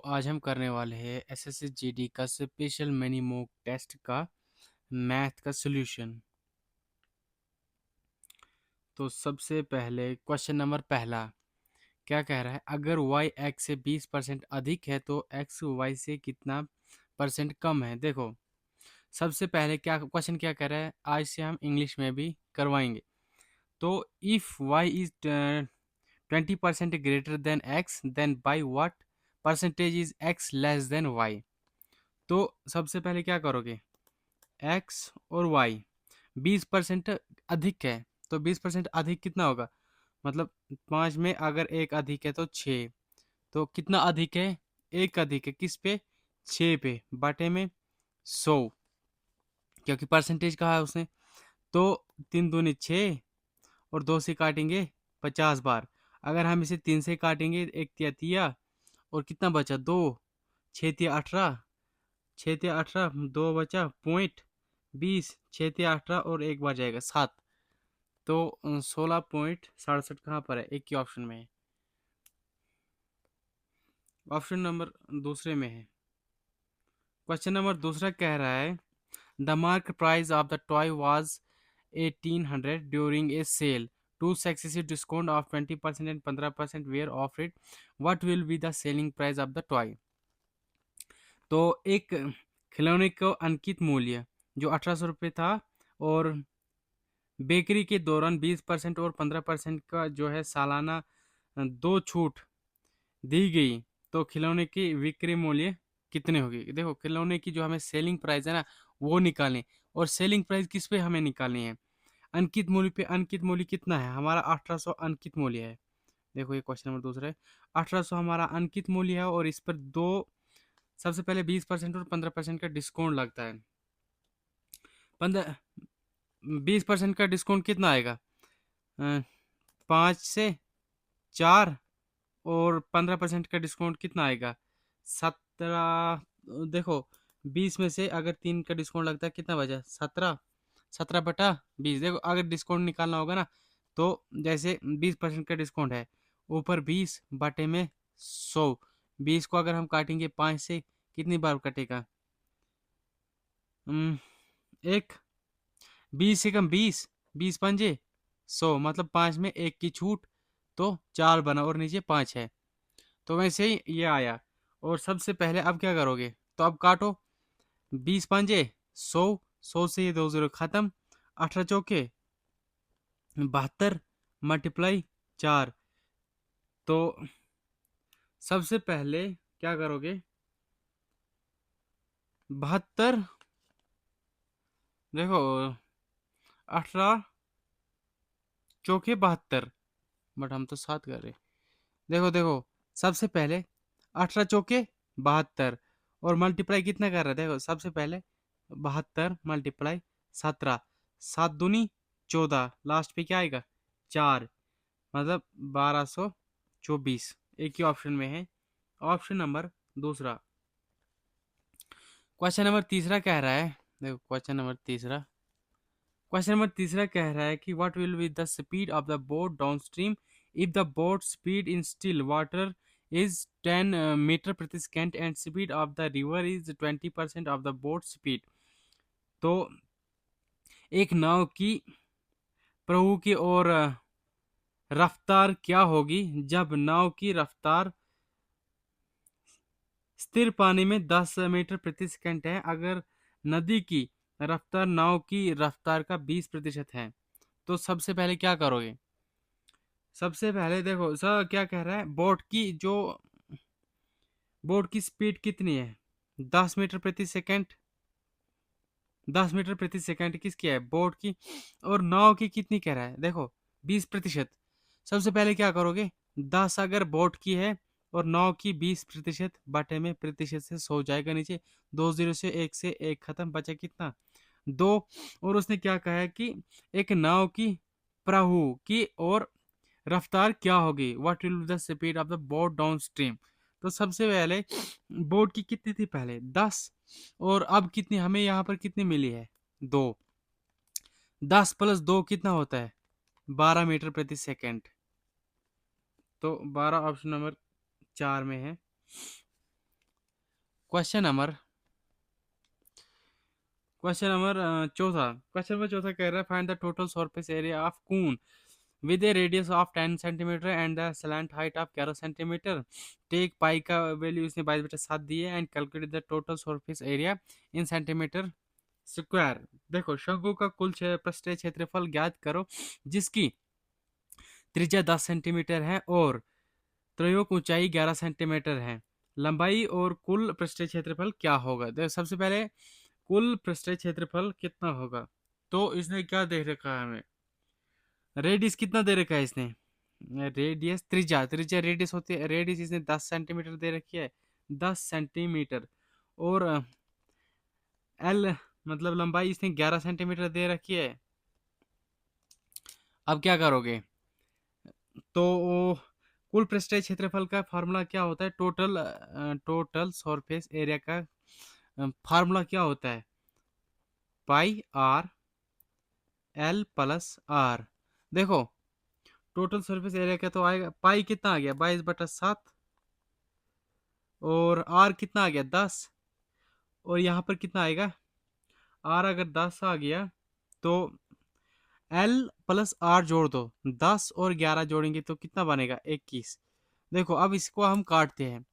आज हम करने वाले हैं एसएससी जीडी का स्पेशल मिनी मॉक टेस्ट का मैथ का सॉल्यूशन। तो सबसे पहले क्वेश्चन नंबर पहला क्या कह रहा है, अगर y x से 20% अधिक है तो x y से कितना परसेंट कम है। देखो सबसे पहले क्या क्वेश्चन क्या कह रहा है, आज से हम इंग्लिश में भी करवाएंगे। तो if y is 20% greater than x then by what percentage is x less than y। तो सबसे पहले क्या करोगे, x और y 20% अधिक है तो 20% अधिक कितना होगा, मतलब 5 में अगर एक अधिक है तो 6, तो कितना अधिक है, एक अधिक है किस पे, 6 पे बटे में 100, क्योंकि परसेंटेज कहा है उसने। तो 3 दूनी 6 और 2 से काटेंगे 50 बार। अगर हम इसे 3 से काटेंगे, एक तिया तिया और कितना बचा 2, 6 तिया 18, 6 तिया 18, 2 बचा पॉइंट 20, 6 तिया 18 और एक बार जाएगा 7। तो 16.67 कहाँ पर है, एक ही ऑप्शन में है, ऑप्शन नंबर दूसरे में है। क्वेश्चन नंबर दूसरा कह रहा है, the mark price of the toy was 1800 during a sale, two successive discount of 20% and 15% were offered, what will be the selling price of the toy. तो एक खिलौने को अंकित मूल्य जो 1800 रुपये था और बेकरी के दौरान 20% और 15% का जो है सालाना दो छूट दी गई, तो खिलौने की विक्रय मूल्य कितने होगी। देखो खिलौने की जो हमें सेलिंग प्राइस है ना वो निकालें, और सेलिंग प्राइस किस पे हमें निकालनी है, अंकित मूल्य पे। अंकित मूल्य कितना है हमारा, 1800 अंकित मूल्य है। देखो ये क्वेश्चन नंबर दूसरा है, 1800 हमारा अंकित मूल्य है और इस पर दो, सबसे पहले 20% और 15% का डिस्काउंट लगता है। 20% का डिस्काउंट कितना आएगा, 5 से 4, और 15% का डिस्काउंट कितना आएगा 17। देखो 20 में से अगर 3 का डिस्काउंट लगता है कितना बचा 17, 17/20। देखो अगर डिस्काउंट निकालना होगा ना, तो जैसे 20% का डिस्काउंट है, ऊपर 20 बटे में 100, 20 को अगर हम काटेंगे 5 से कितनी बार कटेगा, एक, 20 से कम 20, 20 पंजे 100, मतलब 5 में एक की छूट, तो 4 बना और नीचे 5 है। तो वैसे ही ये आया। और सबसे पहले अब क्या करोगे, तो अब काटो, 20 पंजे 100, 100 से ये 2 0 खत्म, 18 चौके 72 मल्टीप्लाई 4। तो सबसे पहले क्या करोगे, 72, देखो 18 चौके 72, बट हम तो 7 कर रहे। देखो देखो सबसे पहले 18 चौके 72 और मल्टीप्लाई कितना कर रहा है, देखो सबसे पहले 72 मल्टीप्लाई 17, 7 दूनी 14, लास्ट पे क्या आएगा 4, मतलब 1224, एक ही ऑप्शन में है, ऑप्शन नंबर दूसरा। क्वेश्चन नंबर तीसरा कह रहा है, देखो क्वेश्चन नंबर तीसरा कह रहा है कि what will be the speed of the boat downstream if the boat speed in still water is 10 metre प्रति second and speed of the river is 20% of the boat speed. तो एक नाव की प्रभु की और रफ्तार क्या होगी जब नाव की रफ्तार स्थिर पानी में 10 मीटर प्रति सेकंड है, अगर नदी की रफ्तार नाव की रफ्तार का 20% है। तो सबसे पहले क्या करोगे, सबसे पहले देखो सर क्या कह रहा है, बोट की स्पीड कितनी है, 10 मीटर प्रति सेकंड, 10 मीटर प्रति सेकंड किसकी है, बोट की, और नाव की कितनी कह रहा है, देखो 20%। सबसे पहले क्या करोगे, 10 अगर बोट की है और नाव की 20% बटे में प्रतिशत से 100 जाएगा नीचे, 2 0 से 1 से 1 खत्म, बचा कितना 2। और उसने क्या कहा है कि एक नाव की प्रभु की और रफ्तार क्या होगी, what will be the speed of the boat down stream. तो सबसे पहले बोट की कितनी थी पहले 10, और अब कितनी हमें यहाँ पर कितनी मिली है 2, 10 + 2 कितना होता है 12 मीटर प्रति सेकंड। तो 12 ऑप्शन नंबर 4 में है। क्वेश्चन नंबर चौथा। क्वेश्चन नंबर चौथा कह रहा है find the total surface area of cone with a radius of 10 centimetre and the slant height of 11 centimetre. Take pi का वैल्यू इसने 22/7 दिए and calculate the total surface area in centimetre square. देखो शंकु का कुल पृष्ठीय क्षेत्रफल ज्ञात करो जिसकी त्रिज्या 10 सेंटीमीटर है और त्रयोग ऊंचाई 11 सेंटीमीटर है। लंबाई और कुल पृष्ठीय क्षेत्रफल क्या होगा? देखो सबसे पहले कुल पृष्ठीय क्षेत्रफल कितना होगा, तो इसने क्या दे रखा है हमें, रेडियस कितना दे रखा है इसने, रेडियस त्रिज्या त्रिज्या रेडियस होती है, रेडियस इसने 10 सेंटीमीटर दे रखी है, 10 सेंटीमीटर। और एल मतलब लंबाई इसने 11 सेंटीमीटर दे रखी है। अब क्या करोगे, तो कुल पृष्ठीय क्षेत्रफल का फार्मूला क्या होता है, टोटल सरफेस एरिया का फार्मूला क्या होता है, पाई आर एल प्लस आर। देखो टोटल सरफेस एरिया का तो आएगा, पाई कितना आ गया 22/7 और आर कितना आ गया 10, और यहाँ पर कितना आएगा, आर अगर 10 आ गया तो एल प्लस आर जोड़ दो, 10 और 11 जोड़ेंगे तो कितना बनेगा 21। देखो अब इसको हम काटते हैं,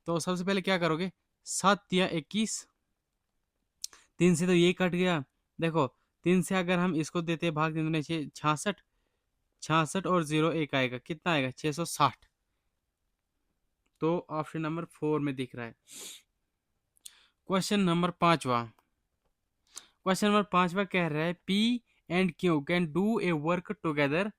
तो सबसे पहले क्या करोगे, 7 या 21, 3 से तो ये कट गया। देखो 3 से अगर हम इसको देते हैं भाग 3 6, 66, 66 और 0 एक आएगा, कितना आएगा 660। तो ऑप्शन नंबर 4 में दिख रहा है। क्वेश्चन नंबर 5वां। क्वेश्चन नंबर 5वां कह रहा है P and Q can do a work together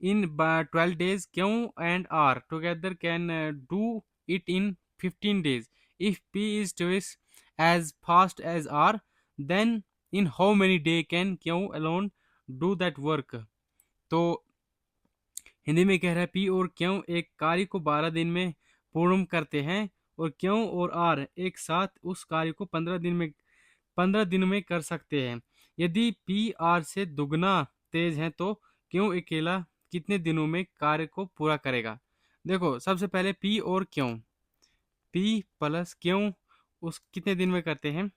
in 12 days. Q and R together can do it in 15 days. If P is twice as fast as R, then in how many days can Q alone do that work? तो हिंदी में कह रहा है P और Q एक कार्य को 12 दिन में पूर्ण करते हैं और क्यू और आर एक साथ उस कार्य को 15 दिन में कर सकते हैं। यदि पी आर से दुगना तेज है तो क्यू अकेला कितने दिनों में कार्य को पूरा करेगा? देखो सबसे पहले पी और क्यू, पी प्लस क्यू उस कितने दिन में करते हैं,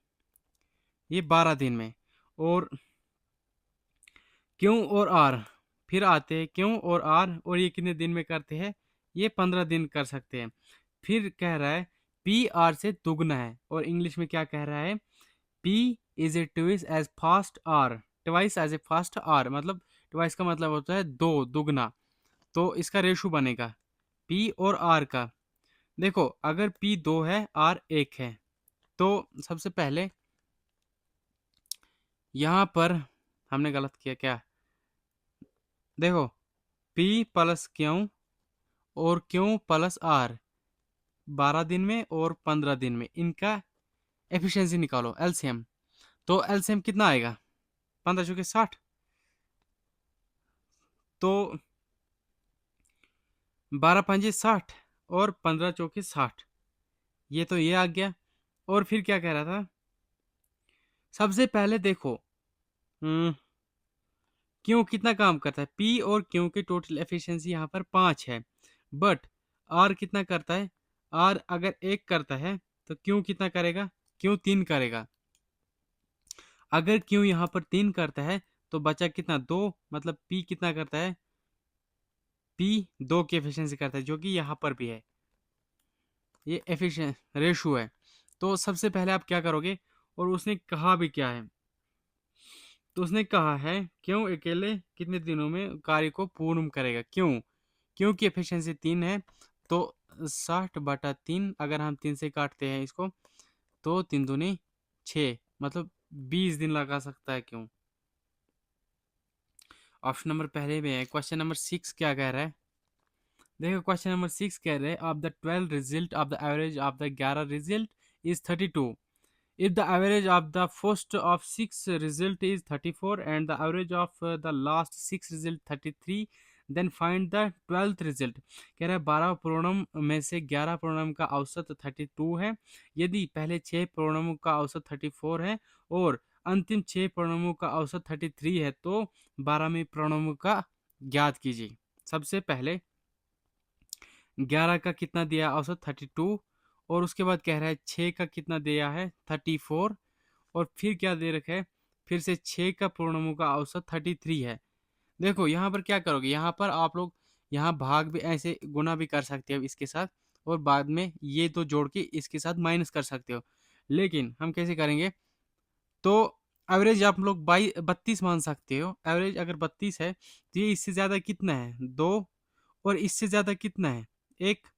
ये 12 दिन में। और क्यू और आर फिर आते हैं, क्यू और आर और ये कितने दिन में करते हैं, ये 15 दिन कर सकते हैं। फिर कह रहा है पी आर से दुगना है, और इंग्लिश में क्या कह रहा है, P is a twice as fast R, twice as a fast R मतलब twice का मतलब होता है दो, दुगना। तो इसका रेशो बनेगा P और R का। देखो अगर P 2 है R 1 है, तो सबसे पहले यहाँ पर हमने गलत किया क्या, देखो P प्लस Q और Q प्लस R 12 दिन में और 15 दिन में, इनका एफिशिएंसी निकालो एलसीएम। तो एलसीएम कितना आएगा, 15 चौके 60, तो 12 पंजे 60 और 15 चौके 60, ये तो ये आ गया। और फिर क्या कह रहा था, सबसे पहले देखो क्यों कितना काम करता है, पी और क्यों की टोटल एफिशिएंसी यहाँ पर 5 है, बट आर कितना करता है, आर अगर 1 करता है तो क्यों कितना करेगा, क्यों 3 करेगा। अगर क्यों यहाँ पर 3 करता है तो बचा कितना 2, मतलब पी कितना करता है, पी 2 की एफिशिएंसी करता है, जो कि यहाँ पर भी है, ये एफिशिएंट रेशो है। तो सबसे पहले आप क्या करोगे, और उसने कहा भी क्या है, तो उसने कहा है क्यों अकेले कितने दिनों में कार्य को पूर्ण करेगा, क्यों की एफिशिएंसी 3 है, तो 60/3 अगर हम 3 से काटते हैं इसको तो 3 दूनी 6, मतलब 20 दिन लगा सकता है क्यों। ऑप्शन नंबर पहले में है। क्वेश्चन नंबर 6 क्या कह रहा है, देखो क्वेश्चन नंबर 6 कह रहे हैं of the 12 result of the average of the 11 result is 32। If the average of the first of 6 result is 34 and the average of the last 6 result 33, then find the 12th result। कह रहा है 12 प्रोनम में से 11 प्रोनम का औसत 32 है, यदि पहले 6 प्रोनमों का औसत 34 है और अंतिम 6 प्रोनमों का औसत 33 है, तो 12वें प्रोनमों का ज्ञात कीजिए। सबसे पहले 11 का कितना दिया औसत 32, और उसके बाद कह रहा है 6 का कितना दिया है 34, और फिर क्या दे रखा है, फिर से 6 का पूर्णमु का औसत 33 है। देखो यहाँ पर क्या करोगे, यहाँ पर आप लोग यहाँ भाग भी ऐसे गुना भी कर सकते हो इसके साथ, और बाद में ये दो जोड़ के इसके साथ माइनस कर सकते हो। लेकिन हम कैसे करेंगे, तो एवरेज आप लोग 32 मान सकते हो। एवरेज अगर 32 है तो ये इससे ज़्यादा कितना है 2, और इससे ज़्यादा कितना है एक,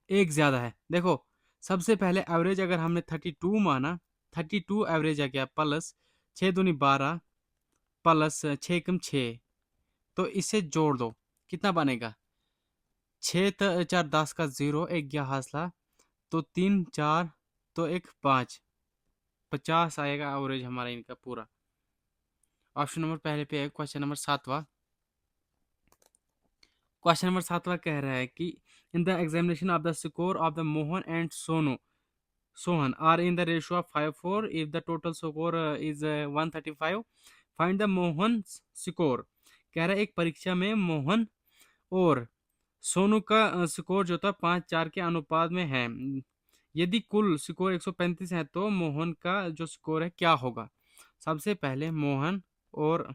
एक ज़्यादा है। देखो सबसे पहले एवरेज अगर हमने 32 माना, 32 एवरेज आ गया, प्लस 6 दूनी 12, प्लस 6 कम 6, तो इसे जोड़ दो, कितना बनेगा 6 4 10 का 0, एक गया हासला, तो 3 4, तो एक 5, 50 आएगा एवरेज हमारा इनका पूरा। ऑप्शन नंबर पहले पे है क्वेश्चन नंबर 7वां। क्वेश्चन नंबर 7वां कह रहा है कि in the examination of the score of the Mohan and Sohan are in the ratio of 5:4, if the total score is 135, find the Mohan score. कह रहा है एक परीक्षा में मोहन और सोनू का स्कोर जो था 5:4 के अनुपात में है। यदि कुल स्कोर 135 है तो मोहन का जो स्कोर है क्या होगा। सबसे पहले मोहन और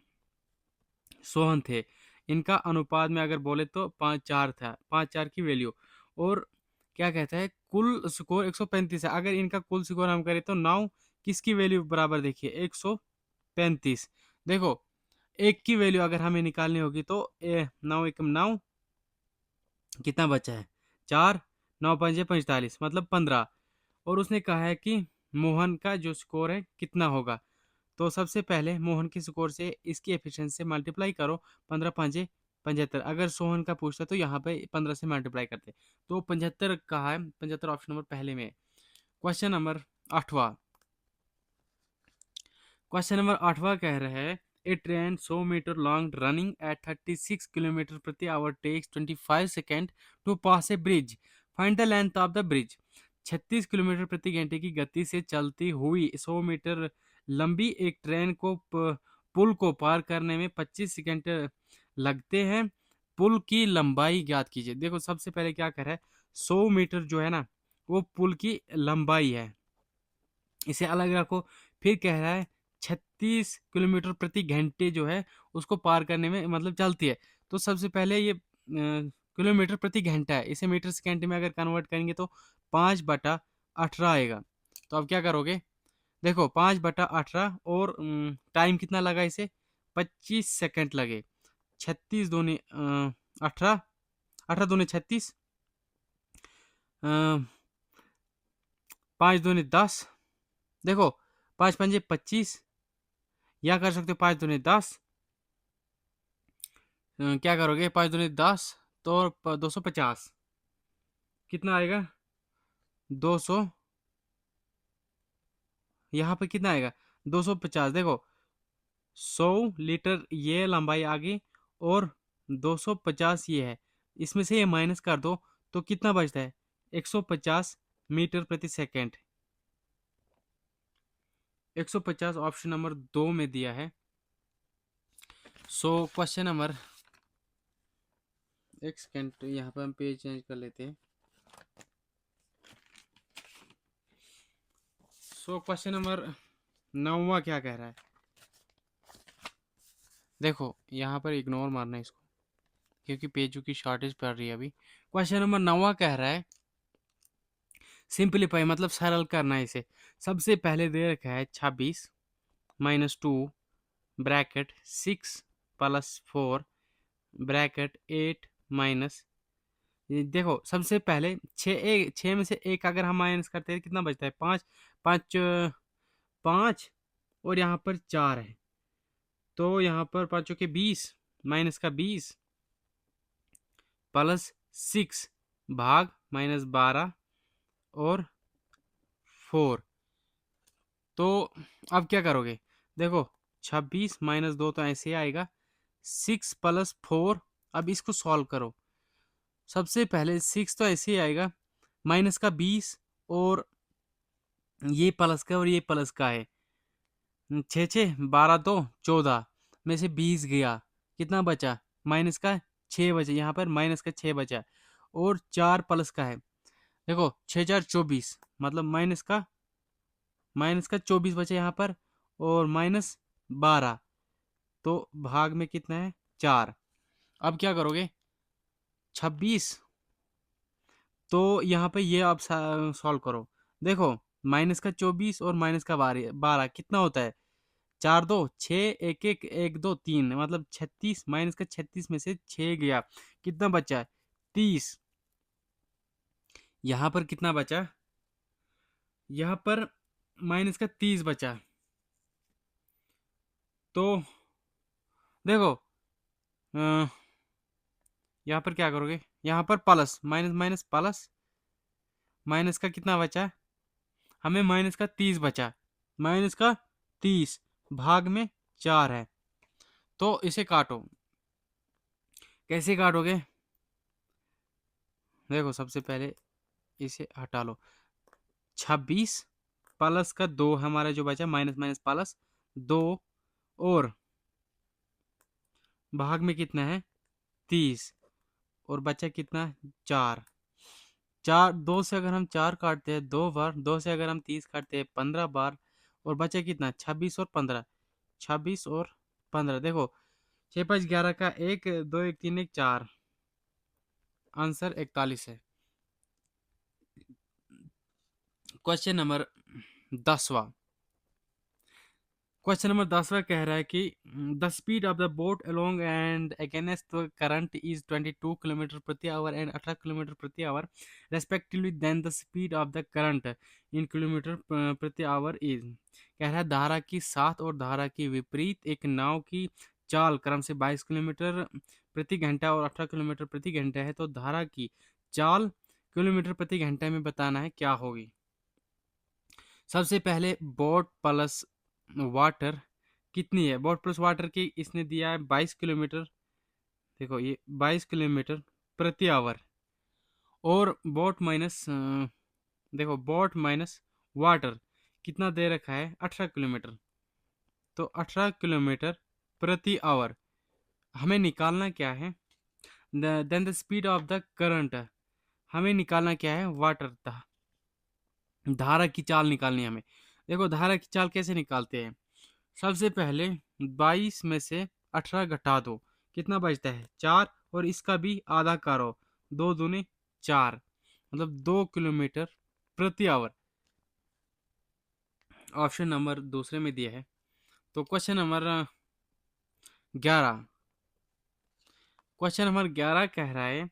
सोहन थे, इनका अनुपात में अगर बोले तो 5:4 था, 5:4 की वैल्यू। और क्या कहता है कुल स्कोर 135 है, अगर इनका कुल स्कोर हम करें तो 9 किसकी वैल्यू बराबर, देखिए 135। देखो एक की वैल्यू अगर हमें निकालनी होगी तो 9 एकम 9, कितना बचा है 4, 9 पंजे 45, मतलब 15। और उसने कहा है कि मोहन का जो स्कोर है कितना होगा। तो सबसे पहले मोहन के स्कोर से इसकी एफिशिएंसी से मल्टीप्लाई करो, 15 पाँचे 75। अगर सोहन का पूछता तो यहाँ पे 15 से मल्टीप्लाई करते, तो 75 कहा है, 75 ऑप्शन नंबर पहले में। क्वेश्चन नंबर 8वां। क्वेश्चन नंबर 8वां कह रहा है a train 100 metre long running at 36 kilometre प्रति hour takes 25 second to pass a bridge, find the length of the bridge. 36 kilometre प्रति घंटे की गति से चलती हुई 100 मीटर लंबी एक ट्रेन को पुल को पार करने में 25 सेकेंड लगते हैं। पुल की लंबाई ज्ञात कीजिए। देखो सबसे पहले क्या कर रहा है, 100 मीटर जो है ना वो पुल की लंबाई है, इसे अलग रखो। फिर कह रहा है 36 किलोमीटर प्रति घंटे जो है उसको पार करने में मतलब चलती है। तो सबसे पहले ये किलोमीटर प्रति घंटा है, इसे मीटर सेकेंड में अगर कन्वर्ट करेंगे तो 5/18 आएगा। तो अब क्या करोगे, देखो 5/18, और टाइम कितना लगा इसे 25 सेकंड लगे। 36 दूनी 18, 18 दूनी 36, 5 दूनी 10, देखो 5 पंजे 25, या कर सकते हो 5 दूनी 10, क्या करोगे 5 दूनी 10, तो 250, कितना आएगा 200, यहाँ पे कितना आएगा 250। देखो 100 लीटर ये लंबाई आ गई, और 250 ये है, इसमें से ये माइनस कर दो तो कितना बचता है 150 मीटर प्रति सेकंड। 150 ऑप्शन नंबर 2 में दिया है। सो क्वेश्चन नंबर, एक सेकेंड यहाँ पर हम पेज चेंज कर लेते हैं। सो क्वेश्चन नंबर 9वां क्या कह रहा है, देखो यहाँ पर इग्नोर मारना है इसको क्योंकि पेजों की शॉर्टेज पड़ रही है अभी। क्वेश्चन नंबर 9वां कह रहा है सिंपलीफाई मतलब सरल करना है इसे। सबसे पहले दे रखा है 26 minus 2 bracket 6 plus 4 bracket 8 minus, देखो सबसे पहले 6 में से एक अगर हम माइनस करते हैं कितना बचता है 5, 5 5, और यहाँ पर 4 है, तो यहाँ पर 5 के 20 माइनस का 20 प्लस 6 भाग माइनस 12 और 4। तो अब क्या करोगे, देखो 26 माइनस 2 तो ऐसे ही आएगा, 6 प्लस 4। अब इसको सॉल्व करो। सबसे पहले 6 तो ऐसे ही आएगा, माइनस का 20, और ये प्लस का और ये प्लस का है, 6 6 12 तो 14 में से 20 गया, कितना बचा माइनस का 6 बचा, यहाँ पर माइनस का 6 बचा, और 4 प्लस का है, देखो 6024 मतलब माइनस का 24 बचे यहाँ पर, और -12, तो भाग में कितना है, 4। अब क्या करोगे, 26, तो यहाँ पे ये आप सॉल्व करो। देखो -24 और -12 कितना होता है, 4 2 6, 1 1 1 2 3, मतलब 36, -36 में से 6 गया, कितना बचा, 30। यहाँ पर कितना बचा, यहाँ पर -30 बचा। तो देखो अ, यहाँ पर क्या करोगे, यहाँ पर plus minus minus plus, minus का कितना बचा, हमें -30 बचा, -30 भाग में 4 है। तो इसे काटो, कैसे काटोगे, देखो सबसे पहले इसे हटा लो, 26 प्लस का 2 हमारा जो बचा, माइनस माइनस प्लस 2, और भाग में कितना है, 30, और बचा कितना, 4। 2 से अगर हम 4 काटते हैं 2 बार, 2 से अगर हम 30 काटते हैं 15 बार, और बचा कितना, 26 और 15, 26 और 15, देखो 6 5 11 का 1 2 1 3 1 4, आंसर 41 है। क्वेश्चन नंबर 10वां, क्वेश्चन नंबर 10वां कह रहा है कि the speed of the boat along and against the current is 22 kilometre प्रति आवर एंड 18 किलोमीटर प्रति hour respectively, then the speed of the current in kilometre प्रति आवर इज। कह रहा है धारा की साथ और धारा की विपरीत एक नाव की चाल क्रम से 22 किलोमीटर प्रति घंटा और 18 किलोमीटर प्रति घंटा है, तो धारा की चाल किलोमीटर प्रति घंटे में बताना है, क्या होगी। सबसे पहले बोट प्लस वाटर कितनी है, बोट प्लस वाटर की इसने दिया है 22 किलोमीटर, देखो ये 22 किलोमीटर प्रति आवर, और बोट माइनस देखो बोट माइनस वाटर कितना दे रखा है, 18 किलोमीटर, तो 18 किलोमीटर प्रति आवर हमें निकालना क्या है, then the speed of the current, हमें निकालना क्या है, वाटर धारा की चाल निकालनी है हमें। देखो धारा की चाल कैसे निकालते हैं, सबसे पहले 22 में से 18 घटा दो, कितना बचता है, 4, और इसका भी आधा करो, 2 दूनी 4, मतलब 2 किलोमीटर प्रति आवर, ऑप्शन नंबर दूसरे में दिया है। तो क्वेश्चन नंबर 11 कह रहा है,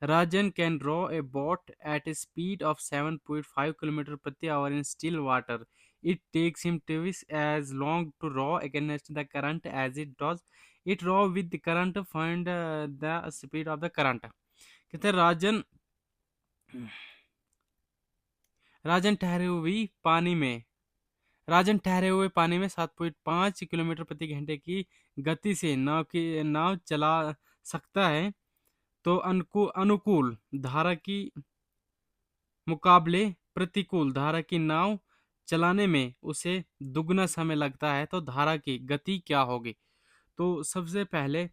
Rajan can row a boat at a speed of 7.5 kilometre प्रति hour in still water, it takes him twice as long to row against the current as it does it row with the current, find the speed of the current। कहते हैं राजन ठहरे हुए पानी में राजन ठहरे हुए पानी में 7.5 किलोमीटर प्रति घंटे की गति से नाव चला सकता है, तो अनुकूल धारा की मुकाबले प्रतिकूल धारा की नाव चलाने में उसे दुगना समय लगता है, तो धारा की गति क्या होगी। तो सबसे पहले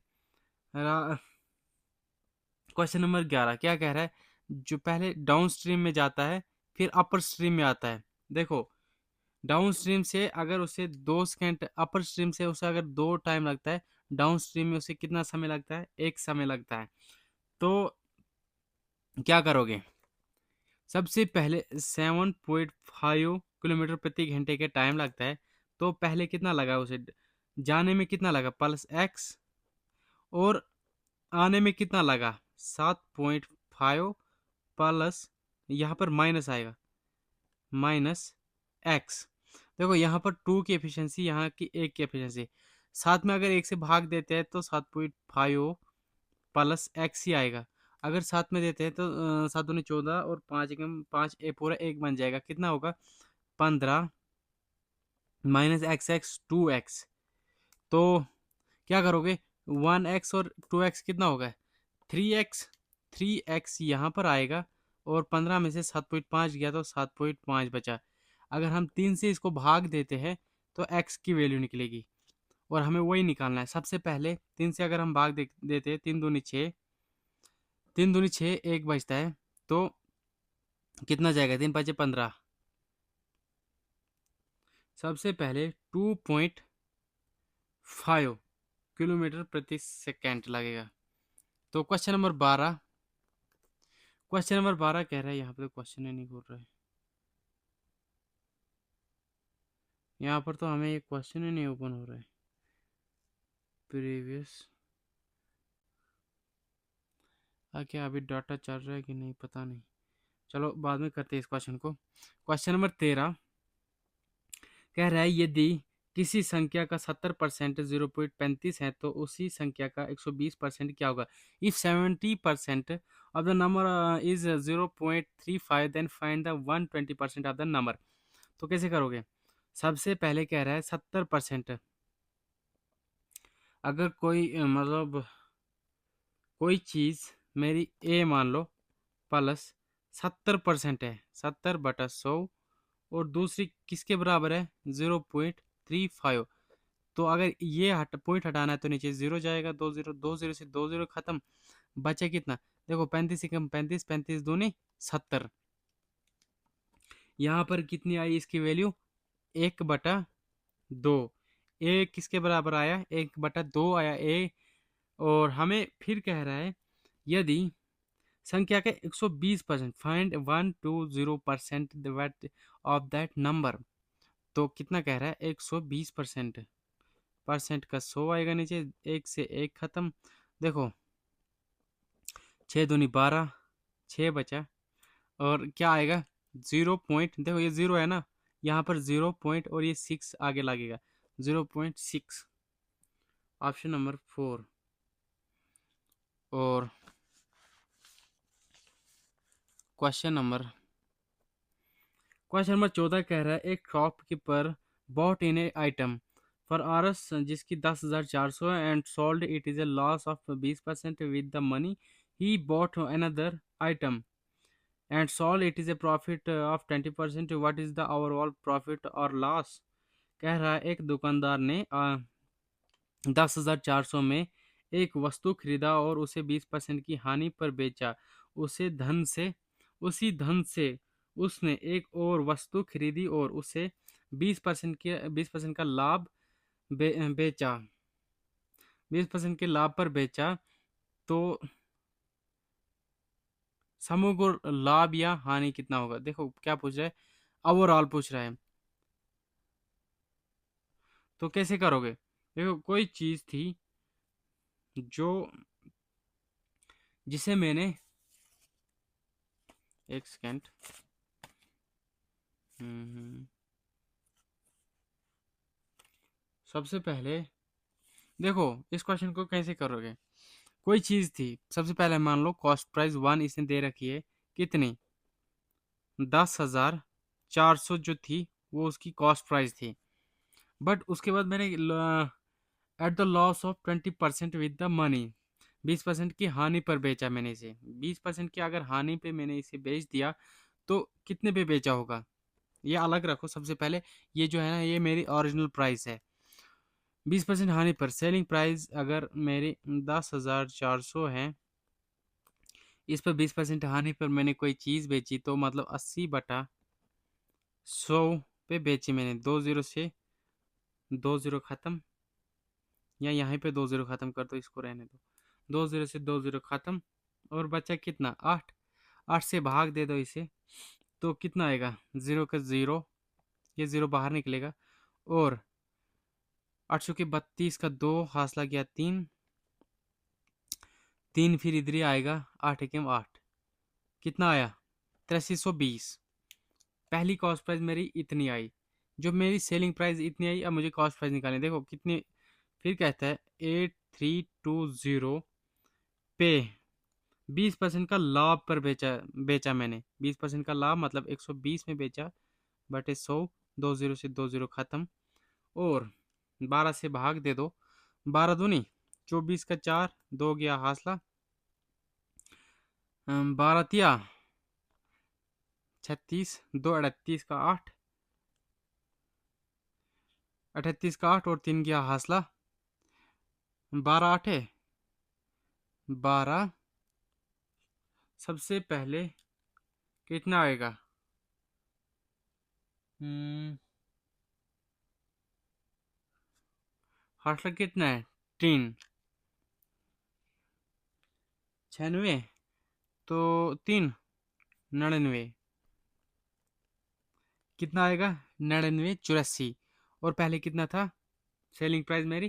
क्वेश्चन नंबर 11 क्या कह रहा है, जो पहले डाउन स्ट्रीम में जाता है फिर अपर स्ट्रीम में आता है। देखो डाउन स्ट्रीम से अगर उसे 2 सेकेंड, अपर स्ट्रीम से उसे अगर 2 टाइम लगता है, डाउन स्ट्रीम में उसे कितना समय लगता है, 1 समय लगता है। तो क्या करोगे, सबसे पहले 7.5 किलोमीटर प्रति घंटे के टाइम लगता है, तो पहले कितना लगा उसे, जाने में कितना लगा +x, और आने में कितना लगा 7.5 प्लस, यहाँ पर माइनस आएगा -x। देखो यहाँ पर 2 की एफिशिएंसी, यहाँ की 1 की एफिशिएंसी, साथ में अगर 1 से भाग देते हैं तो 7.5 प्लस x ही आएगा। अगर साथ में देते हैं तो 7 दूनी 14 और 5 एकम 5 पूरा 1 बन जाएगा, कितना होगा 15 -x 2x। तो क्या करोगे, 1x और 2x कितना होगा, 3x, 3x यहाँ पर आएगा, और 15 में से 7.5 गया तो 7.5 बचा। अगर हम 3 से इसको भाग देते हैं तो x की वैल्यू निकलेगी, और हमें वही निकालना है। सबसे पहले 3 से अगर हम भाग देते हैं, 3 दूनी 6, 3 दूनी 6, 1 बचता है, तो कितना जाएगा, 3×5 = 15। सबसे पहले 2.5 किलोमीटर प्रति सेकेंड लगेगा। तो क्वेश्चन नंबर 12 कह रहा है, यहाँ पे तो क्वेश्चन ही नहीं बोल रहा है, यहाँ पर तो हमें ये क्वेश्चन ही नहीं ओपन हो रहा है। प्रीवियस क्या अभी डाटा चल रहा है कि नहीं पता नहीं, चलो बाद में करते हैं इस क्वेश्चन को। क्वेश्चन नंबर 13 कह रहा है, यदि किसी संख्या का 70% 0.35 है तो उसी संख्या का 120% क्या होगा। If 70% of the number is 0.35 then find the 120% of the number. तो कैसे करोगे। सबसे पहले कह रहा है 70%। अगर कोई मतलब कोई चीज़ मेरी ए मान लो प्लस 70% है, 70/100, और दूसरी किसके बराबर है, 0.35। तो अगर ये पॉइंट हटाना है तो नीचे जीरो जाएगा, 2 0, 2 0 से 2 0 खत्म, बचे कितना, देखो 35 से कम 35, 35 दूनी 70। यहाँ पर कितनी आई इसकी वैल्यू, 1/2। ए किसके बराबर आया, 1/2 आया ए। और हमें फिर कह रहा है, यदि संख्या के 120% फाइंड 120% ऑफ दैट नंबर। तो कितना कह रहा है, 120%। परसेंट का 100 आएगा नीचे, एक से एक खत्म। देखो 6 दूनी 12, 6 बचा, और क्या आएगा, 0 पॉइंट, देखो ये 0 है ना, यहाँ पर 0 पॉइंट और ये 6 आगे लगेगा, 0.6। Option number 4। और क्वेश्चन नंबर 14 कह रहा है, एक shopkeeper bought in a item for Rs जिसकी 10,400 and sold it is a loss of 20% with the money he bought another item and sold it is a profit of 20%। What is the overall profit और loss. कह रहा है, एक दुकानदार ने 10,400 में एक वस्तु खरीदा और उसे 20% की हानि पर बेचा। उसे धन से उसी धन से उसने एक और वस्तु खरीदी और उसे 20% का लाभ बेचा, 20% के लाभ पर बेचा। तो समग्र लाभ या हानि कितना होगा। देखो क्या पूछ रहा है, ओवरऑल पूछ रहा है। तो कैसे करोगे, देखो कोई चीज थी जो जिसे मैंने, एक सेकेंड, सबसे पहले देखो इस क्वेश्चन को कैसे करोगे। कोई चीज थी, सबसे पहले मान लो कॉस्ट प्राइस 1 इसने दे रखी है, कितनी, 10,400 जो थी वो उसकी कॉस्ट प्राइस थी। बट उसके बाद मैंने at the loss of 20% with the money, 20% की हानि पर बेचा मैंने इसे। 20% की अगर हानि पे मैंने इसे बेच दिया तो कितने पे बेचा होगा, ये अलग रखो। सबसे पहले ये जो है ना, ये मेरी ओरिजिनल प्राइस है। 20% हानि पर सेलिंग प्राइस अगर मेरी 10,400 है, इस पर 20% हानि पर मैंने कोई चीज़ बेची, तो मतलब 80/100 पे बेची मैंने। 2 0 से 2 0 खत्म, या यहाँ पे 2 0 खत्म कर दो, इसको रहने दो। 2 0 से 2 0 खत्म, और बचा कितना, 8। 8 से भाग दे दो इसे, तो कितना आएगा, 0 का 0, ये 0 बाहर निकलेगा, और 832 का 2 हासिल गया 3, 3 फिर इधर ही आएगा, 8 × 8 कितना आया, 8320। पहली कॉस्ट प्राइस मेरी इतनी आई, जो मेरी सेलिंग प्राइस इतनी आई। अब मुझे कॉस्ट प्राइस निकालनी, देखो कितनी। फिर कहता है 8320 पे 20% का लाभ पर बेचा मैंने। 20% का लाभ मतलब 120 में बेचा, बटे 100, 2 0 से 2 0 खत्म, और 12 से भाग दे दो। 12 दूनी 24 का 4, 2 गया हासला, 12 तिया 36, 2 38 का 8, 38 का 8, और 3 गया हासला, 12 8 है 12। सबसे पहले कितना आएगा? हम्म हॉस्टल कितना है? 3, 96, तो 3, 99, कितना आएगा? 99, 84। और पहले कितना था सेलिंग प्राइस मेरी?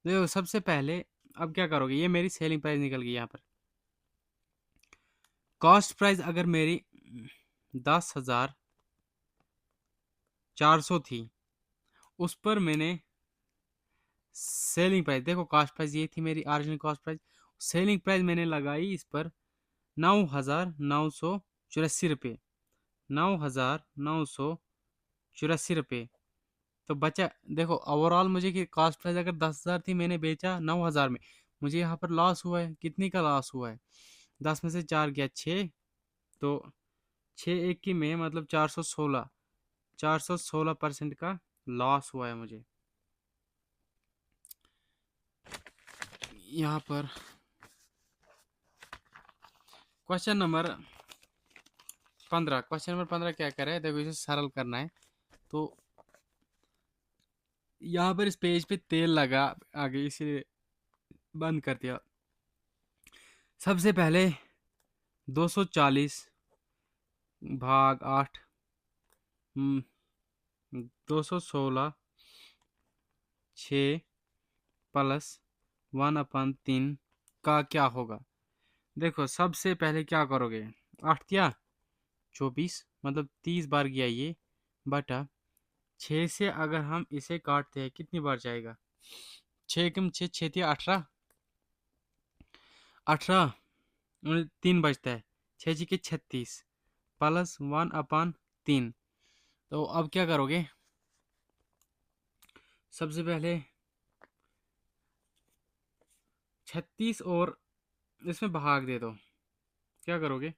देखो सबसे पहले, अब क्या करोगे, ये मेरी सेलिंग प्राइस निकल गई यहाँ पर। कॉस्ट प्राइस अगर मेरी 10,400 थी, उस पर मैंने सेलिंग प्राइस, देखो कॉस्ट प्राइस ये थी मेरी original cost price, selling price मैंने लगाई इस पर 9,984 रुपये, 9,984 रुपये। तो बचा, देखो ओवरऑल मुझे कि कॉस्ट प्राइस अगर 10,000 थी, मैंने बेचा 9,000 में, मुझे यहाँ पर लॉस हुआ है। कितनी का लॉस हुआ है? 10 में से 4 गया 6, तो 6 1 की में मतलब 416, 416% का लॉस हुआ है मुझे यहाँ पर। क्वेश्चन नंबर 15 क्या करे, देखो इसे सरल करना है। तो यहाँ पर इस पेज पे तेल लगा आगे, इसे बंद कर दिया। सबसे पहले 240 भाग 8, 216 6 प्लस 1/3 का क्या होगा? देखो सबसे पहले क्या करोगे, 8 या 24, मतलब 30 बार गया ये, बटा 6 से अगर हम इसे काटते हैं कितनी बार जाएगा? 6 6 18, 18 3 बचता है, 6 36 प्लस 1/3। तो अब क्या करोगे, सबसे पहले 36 और इसमें भाग दे दो। क्या करोगे,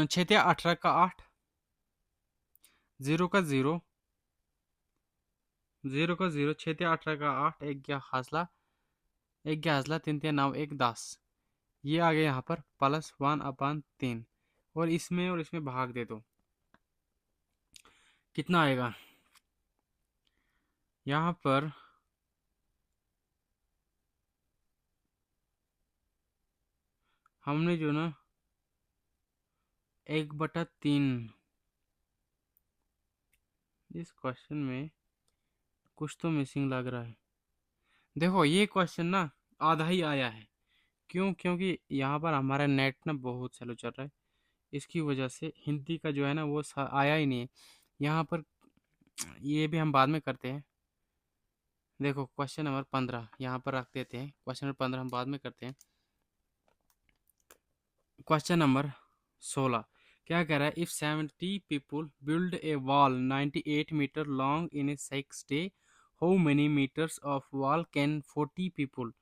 6 या 18 का 8, 0 का 0, 0 का 0, 6 या 18 का 8, एक गया हासला, एक गया हासला, 3 3 9 1 10, ये आ गया यहाँ पर प्लस 1/3, और इसमें भाग दे दो। कितना आएगा यहाँ पर? हमने जो ना 1/3, इस क्वेश्चन में कुछ तो मिसिंग लग रहा है। देखो ये क्वेश्चन ना आधा ही आया है, क्यों? क्योंकि यहाँ पर हमारा नेट ना बहुत स्लो चल रहा है, इसकी वजह से हिंदी का जो है ना वो आया ही नहीं है यहाँ पर। ये भी हम बाद में करते हैं। देखो क्वेश्चन नंबर 15 यहाँ पर रख देते हैं, क्वेश्चन नंबर 15 हम बाद में करते हैं। क्वेश्चन नंबर 16 क्या कह रहा है, if 70 people build a wall 98 metre long in a 6 day, how many metres of wall can 40 people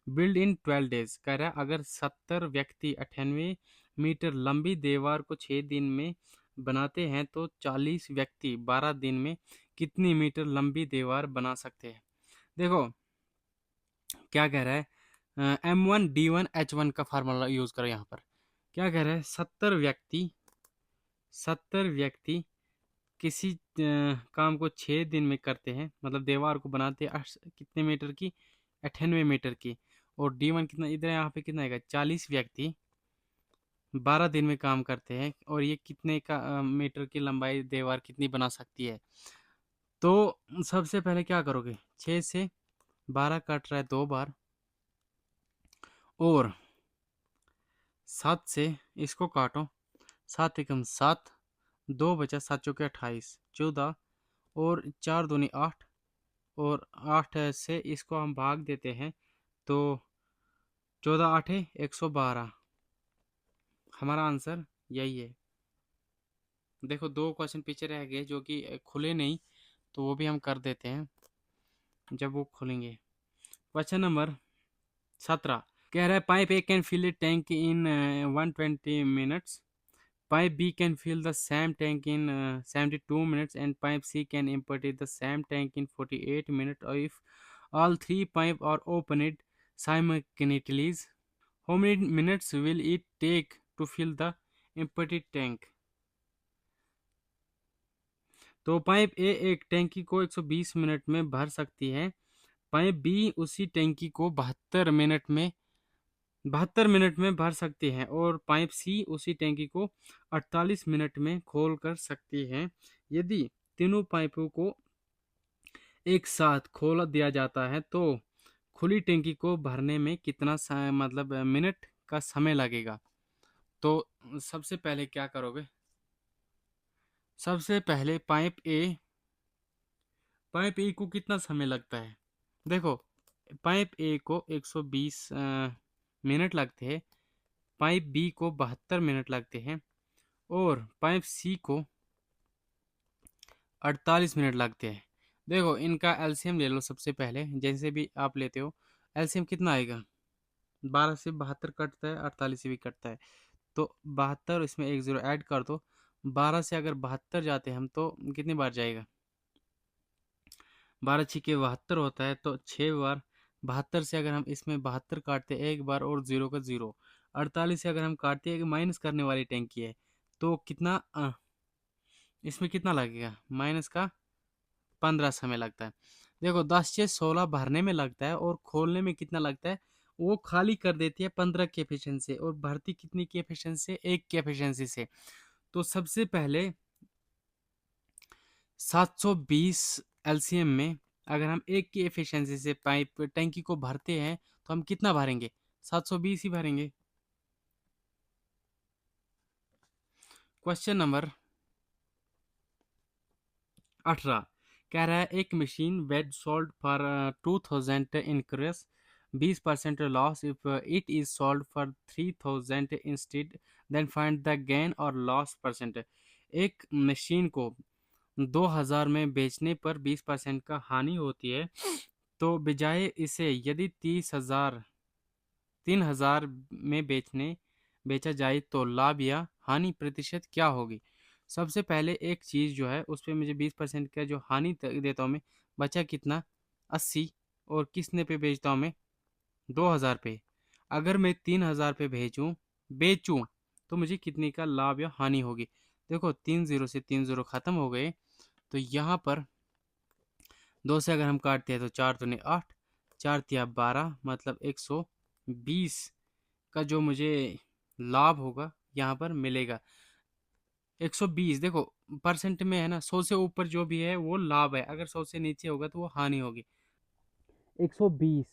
build in 12 days? कह रहा है अगर 70 व्यक्ति 98 मीटर लंबी दीवार को 6 दिन में बनाते हैं, तो 40 व्यक्ति 12 दिन में कितनी मीटर लंबी दीवार बना सकते हैं? देखो क्या कह रहा है, M1D1H1 का फार्मूला यूज करो यहाँ पर। क्या कह रहा है, 70 व्यक्ति किसी काम को 6 दिन में करते हैं, मतलब दीवार को बनाते हैं कितने मीटर की? 98 मीटर की। और D1 कितना इधर यहाँ पे कितना आएगा, 40 व्यक्ति 12 दिन में काम करते हैं, और ये कितने का मीटर की लंबाई दीवार कितनी बना सकती है? तो सबसे पहले क्या करोगे, 6 से 12 कट रहा है 2 बार, और 7 से इसको काटो, 7 एकम 7, 2 बचा, 7 चौके 28, 14, और 4 दूनी 8, और 8 से इसको हम भाग देते हैं, तो 14 8 112, हमारा आंसर यही है। देखो 2 क्वेश्चन पीछे रह गए जो कि खुले नहीं, तो वो भी हम कर देते हैं जब वो खुलेंगे। क्वेश्चन नंबर 17 कह रहा है pipe A can fill a tank in 120 minutes, pipe B can fill the same tank in 72 minutes, and pipe C can empty the same tank in 48 minutes. If all three pipes are opened simultaneously, how many minutes will it take to fill the empty tank? तो pipe A एक टैंकी को 120 minute में भर सकती है। Pipe B उसी टैंकी को 72 मिनट में भर सकती है, और पाइप सी उसी टैंकी को 48 मिनट में खोल कर सकती है। यदि तीनों पाइपों को एक साथ खोल दिया जाता है तो खुली टैंकी को भरने में कितना मतलब मिनट का समय लगेगा? तो सबसे पहले क्या करोगे? सबसे पहले पाइप ए को कितना समय लगता है? देखो, पाइप ए को 120 मिनट लगते हैं, पाइप बी को 72 मिनट लगते हैं, और पाइप सी को 48 मिनट लगते हैं। देखो, इनका एलसीएम ले लो सबसे पहले, जैसे भी आप लेते हो। एलसीएम कितना आएगा? 12 से 72 कटता है, 48 से भी कटता है, तो 72, इसमें एक जीरो ऐड कर दो। 12 से अगर 72 जाते हैं हम, तो कितनी बार जाएगा? 12 छिके 72 होता है, तो 6 बार। 72 से अगर हम इसमें 72 काटते हैं एक बार, और जीरो का जीरो। 48 से अगर हम काटते हैं, माइनस करने वाली टैंकी है, तो कितना इसमें कितना लगेगा? माइनस का 15 समय लगता है। देखो, 10 से 16 भरने में लगता है, और खोलने में कितना लगता है? वो खाली कर देती है 15 के एफिशिएंसी से, और भरती कितनी के एफिशिएंसी से? 1 के एफिशिएंसी से। तो सबसे पहले 720 एलसीएम में अगर हम 1 की एफिशिएंसी से पाइप टैंकी को भरते हैं, तो हम कितना भरेंगे? 720 ही भरेंगे। क्वेश्चन नंबर 18 कह रहा है, एक machine was sold for 2000 increase 20% loss if it is sold for 3000 instead, then find the gain और लॉस परसेंट। एक मशीन को 2000 में बेचने पर 20% का हानि होती है, तो बजाय इसे यदि 3000 में बेचा जाए तो लाभ या हानि प्रतिशत क्या होगी? सबसे पहले एक चीज़ जो है उस पे मुझे 20% का जो हानि देता हूँ मैं, बचा कितना? 80। और किसने पे बेचता हूँ मैं? 2000 पे। अगर मैं 3000 पे बेचूं तो मुझे कितने का लाभ या हानि होगी? देखो, 3 जीरो से 3 जीरो खत्म हो गए, तो यहाँ पर 2 से अगर हम काटते हैं तो 4 दूनी 8, 4 तिया 12, मतलब 120 का जो मुझे लाभ होगा यहाँ पर मिलेगा। 120, देखो परसेंट में है ना, 100 से ऊपर जो भी है वो लाभ है, अगर 100 से नीचे होगा तो वो हानि होगी। 120,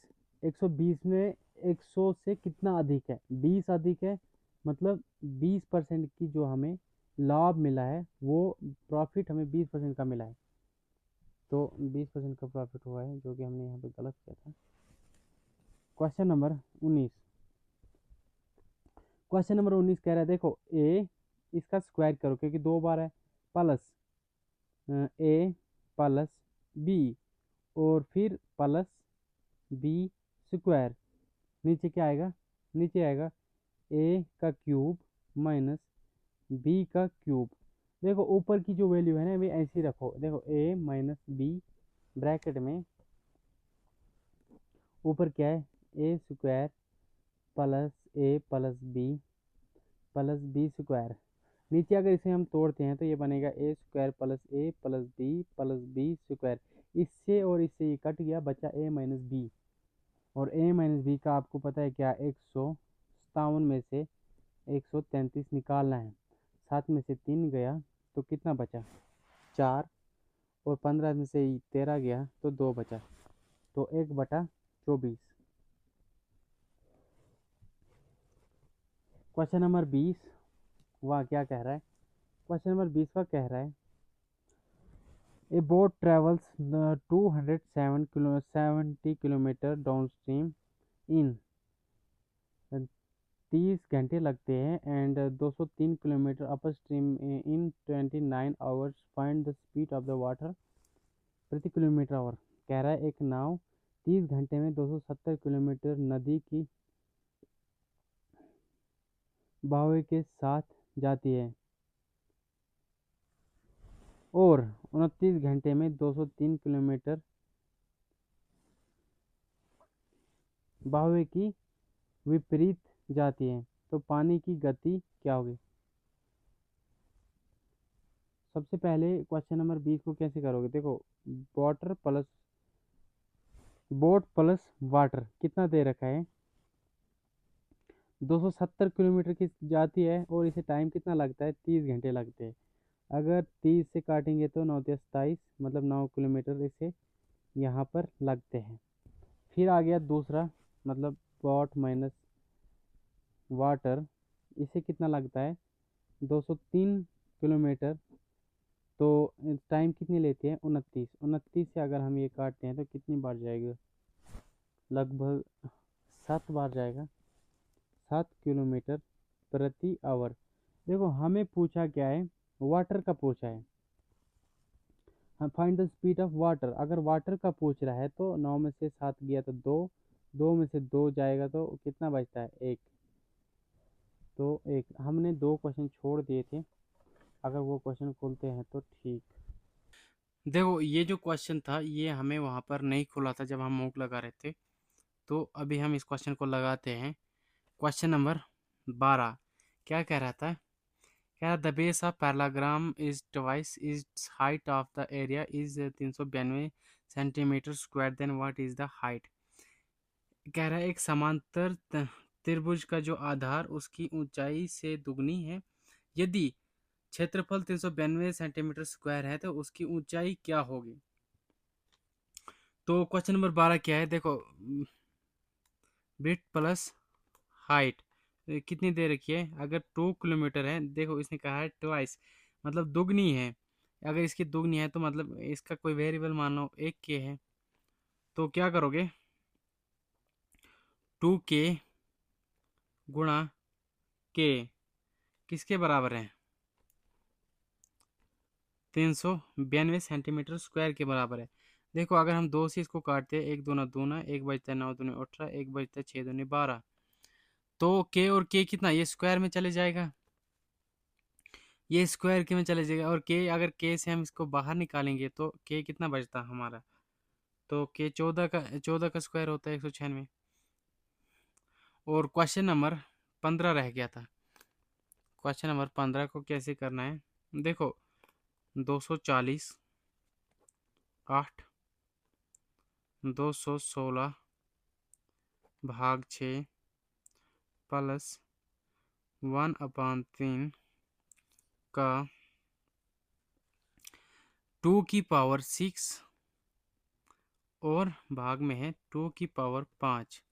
120 में 100 से कितना अधिक है? 20 अधिक है, मतलब 20% की जो हमें लाभ मिला है, वो प्रॉफिट हमें 20% का मिला है, तो 20% का प्रॉफिट हुआ है, जो कि हमने यहाँ पे गलत किया था। क्वेश्चन नंबर 19, कह रहा है, देखो ए इसका स्क्वायर करो, क्योंकि 2 बार है, प्लस ए प्लस बी, और फिर प्लस बी स्क्वायर। नीचे क्या आएगा? नीचे आएगा ए का क्यूब माइनस बी का क्यूब। देखो, ऊपर की जो वैल्यू है ना, वे ऐसी रखो। देखो, ए माइनस बी ब्रैकेट में, ऊपर क्या है? ए स्क्वायर प्लस ए प्लस बी स्क्वायर। नीचे अगर इसे हम तोड़ते हैं तो ये बनेगा ए स्क्वायर प्लस बी स्क्वायर। इससे और इससे ये कट गया, बचा ए माइनस बी। और ए माइनस बी का आपको पता है क्या? 157 में से 133 निकालना है। 7 में से 3 गया तो कितना बचा? 4। और 15 में से 13 गया तो 2 बचा, तो 1/24। क्वेश्चन नंबर 20, वह क्या कह रहा है? क्वेश्चन नंबर 20 का कह रहा है, ए boat travels 270 kilometre down stream in 30 घंटे लगते हैं, and 203 kilometre upper stream in 29 hours, find the speed of the water प्रति किलोमीटर आवर। कह रहा है, एक नाव 30 घंटे में 270 किलोमीटर नदी की बहाव के साथ जाती है, और 29 घंटे में 203 किलोमीटर बहाव की विपरीत जाती है तो पानी की गति क्या होगी। सबसे पहले क्वेश्चन नंबर 20 को कैसे करोगे, देखो water plus boat plus water कितना दे रखा है, 270 किलोमीटर की जाती है और इसे टाइम कितना लगता है, 30 घंटे लगते हैं। अगर 30 से काटेंगे तो 9 से 27 मतलब 9 किलोमीटर इसे यहाँ पर लगते हैं। फिर आ गया दूसरा, मतलब बोट माइनस वाटर, इसे कितना लगता है 203 किलोमीटर। तो टाइम कितनी लेती है, 29। 29 से अगर हम ये काटते हैं तो कितनी बार जाएगा, लगभग 7 बार जाएगा, 7 किलोमीटर प्रति आवर। देखो हमें पूछा क्या है, वाटर का पूछा है, हम find the speed of water. अगर वाटर का पूछ रहा है तो 9 में से 7 गया तो 2, 2 में से 2 जाएगा तो कितना बचता है, 1। तो एक हमने 2 क्वेश्चन छोड़ दिए थे, अगर वो क्वेश्चन खोलते हैं तो ठीक। देखो ये जो क्वेश्चन था ये हमें वहाँ पर नहीं खुला था जब हम मूक लगा रहे थे, तो अभी हम इस क्वेश्चन को लगाते हैं। क्वेश्चन नंबर 12 क्या कह रहा था, कह रहा the base of parallelogram is twice is height of the area is 392 centimetre square, then what is the height. कह रहा है एक समांतर त्रिभुज का जो आधार उसकी ऊंचाई से दुगनी है, यदि क्षेत्रफल 392 सेंटीमीटर स्क्वायर है तो उसकी ऊंचाई क्या होगी। तो क्वेश्चन नंबर 12 क्या है, देखो ब्रिथ प्लस हाइट कितनी दे रखी है, अगर 2 किलोमीटर है, देखो इसने कहा है ट्वाइस मतलब दुगनी है, अगर इसकी दुगनी है तो मतलब इसका कोई वेरिएबल मान लो 1 के है, तो क्या करोगे 2 के गुणा के किसके बराबर है, 392 सेंटीमीटर स्क्वायर के बराबर है। देखो अगर हम 2 से इसको काटते हैं, 1 दूना 2 एक बचता है, 9 दूनी 18 एक बचता है, 6 दूनी 12, तो के और के कितना ये स्क्वायर में चले जाएगा, ये स्क्वायर के में चले जाएगा, और के अगर के से हम इसको बाहर निकालेंगे तो के कितना बचता हमारा, तो के 14 का स्क्वायर होता है 196। और क्वेश्चन नंबर 15 रह गया था, क्वेश्चन नंबर 15 को कैसे करना है, देखो 240 8 216 भाग 6 प्लस 1/3 का 2 की पावर 6 और भाग में है 2 की पावर 5।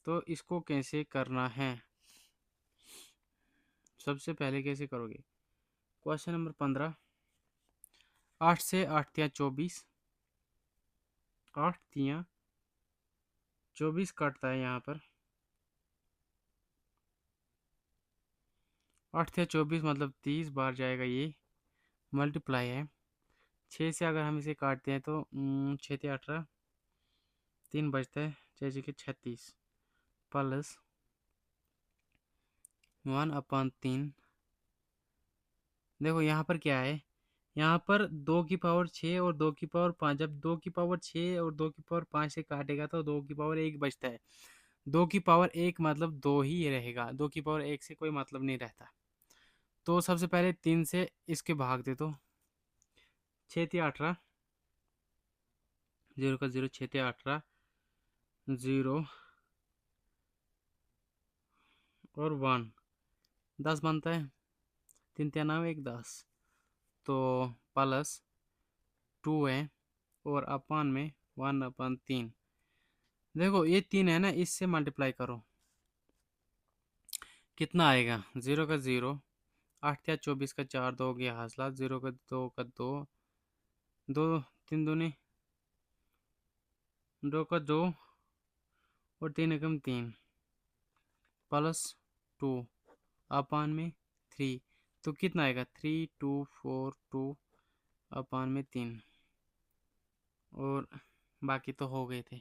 तो इसको कैसे करना है, सबसे पहले कैसे करोगे, क्वेश्चन नंबर 15, 8 से 8 तिया 24, 8 तिया 24 कटता है यहाँ पर, 8 तिया 24 मतलब 30 बार जाएगा, ये मल्टीप्लाई है। 6 से अगर हम इसे काटते हैं तो 6 तिया 18, 3 बचता है, 6 के 36 प्लस 1/3। देखो यहाँ पर क्या है, यहाँ पर 2 की पावर 6 और 2 की पावर 5, जब 2 की पावर 6 और 2 की पावर 5 से काटेगा तो 2 की पावर 1 बचता है, 2 की पावर 1 मतलब 2 ही रहेगा, 2 की पावर 1 से कोई मतलब नहीं रहता। तो सबसे पहले 3 से इसके भाग दे दो, 6 तिया 18, 0 का 0, 6 तिया 18 0 और 1, 10 बनता है, 3 तिया 9 1 10, तो प्लस 2 है और अपान में 1/3। देखो ये 3 है ना, इससे मल्टीप्लाई करो कितना आएगा, 0 का 0, 8 तिया 24 का 4 2 हो गया हासिल, 0 का 2 2 3 दूनी 2 का 2 और 3 एकम 3 प्लस 2 अपान में 3, तो कितना आएगा 3242 अपान में 3, और बाकी तो हो गए थे।